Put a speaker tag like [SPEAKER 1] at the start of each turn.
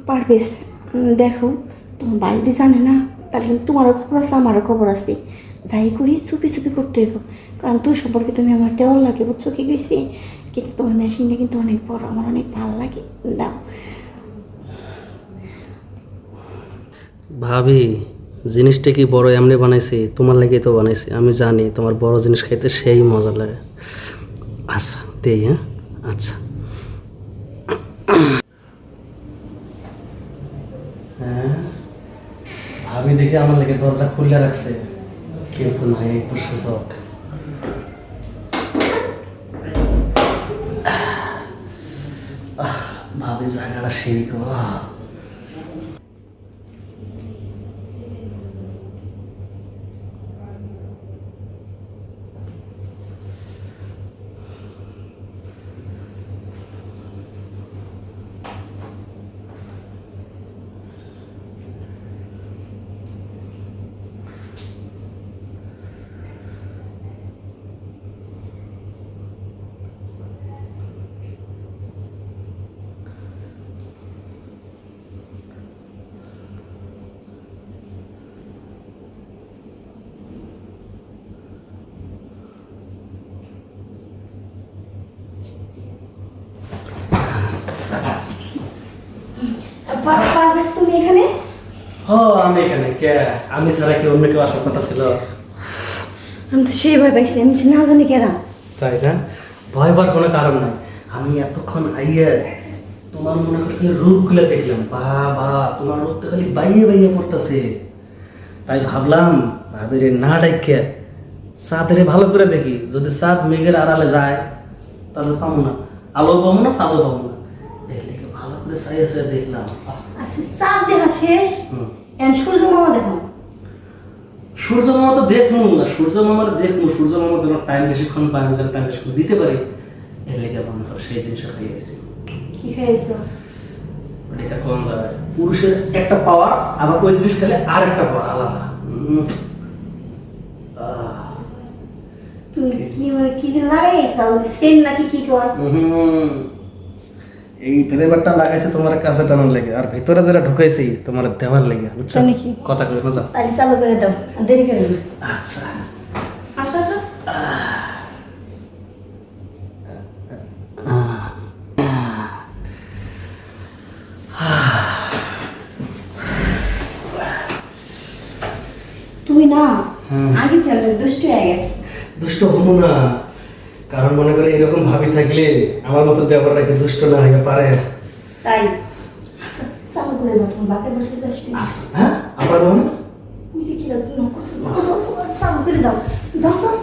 [SPEAKER 1] পারবেশ, দেখো তোমার বাড়ি যদি জানে না তাহলে কিন্তু তোমারও খবর আছে আমারও খবর আছে। যাই করি চুপি চুপি করতে হইব, কারণ তোর সম্পর্কে তুমি আমার দেওয়ার লাগে, বুঝছো কি গেছি? কিন্তু তোমার মেশিনটা কিন্তু অনেক বড়, আমার অনেক ভালো লাগে। দাও।
[SPEAKER 2] ভাবি, জিনিসটা কি বড় এমনি বানাইছি? তোমার লাগেই তো বানাইছি, আমি জানি তোমার বড় জিনিস খাইতে সেই মজা লাগে। আচ্ছা দেই, হ্যাঁ? আচ্ছা। হ্যাঁ, ভাবি দেখে আমার লাগে দরজা খুলে রাখছে, কিন্তু নাই এই তো সুযোগ। ভাবি জায়গাটা সেই গো।
[SPEAKER 1] পারবেশ তুমি এখানে?
[SPEAKER 2] হ, আমি এখানে কে? আমি ছাড়া কি অন্য কেউ আসার কথা ছিল?
[SPEAKER 1] আমি তো সেই ভয় পাইছি, আমি না জানি কেরা।
[SPEAKER 2] তাই না? ভয় পাওয়ার কোনো কারণ নাই। আমি এতক্ষণ আইয়ে তোমার মনে করে খালি রূপগুলো দেখলাম, বাবা তোমার রূপ তো খালি বাইয়ে বাইয়ে পড়তেছে। তাই ভাবলাম ভাবির না ডাইকে চাঁদের ভালো করে দেখি, যদি চাঁদ মেঘের আড়ালে যায় তাহলে পাবো না, আলো পাবো না, চাঁদও পাবো না। দেখলে ভালো করে চাইছে দেখলাম।
[SPEAKER 1] আচ্ছা, চাঁদ দেখা শেষ, এখন সূর্য মামা দেখো।
[SPEAKER 2] সূর্য মামা তো দেখবো না, সূর্য মামার দেখবো, সূর্য মামা যেন টাইম বেশিক্ষণ পায়, আমি যেন টাইম বেশিক্ষণ দিতে পারি, এর লেগে মনে করো সেই জিনিসটা খাইয়ে গেছি।
[SPEAKER 1] কি খাইছো?
[SPEAKER 2] এটা কোন যায়? পুরুষের একটা পাওয়ার, আবার ওই জিনিস খেলে আর একটা পাওয়ার আলাদা।
[SPEAKER 1] তুমি কি মানে কি যে লাগাইছো? সেন নাকি কি কর?
[SPEAKER 2] এই ফ্লেভারটা লাগাইছে তোমার কাছে টানার লেগে, আর ভিতরে যেটা ঢুকাইছি তোমার দেওয়ার লেগে, বুঝছো?
[SPEAKER 1] তাই নাকি?
[SPEAKER 2] কথা কই না, যাও।
[SPEAKER 1] তাহলে চালু করে দাও, আর দেরি করে না।
[SPEAKER 2] আচ্ছা।
[SPEAKER 1] আসো আসো। তুমি না আগে থেকে দুষ্ট হয়ে গেছে।
[SPEAKER 2] দুষ্ট হবো না, কারণ মনে করে এরকম ভাবি থাকলে আমার মতো দেওয়ার কি দুষ্ট না হয়ে পারে?
[SPEAKER 1] তাই আচ্ছা, চালু করে দাও, তোমার বাপের বসে আসবে।
[SPEAKER 2] আচ্ছা, হ্যাঁ আবার বলো।
[SPEAKER 1] তুমি কি কি যাও, চালু করে যাও, যাও।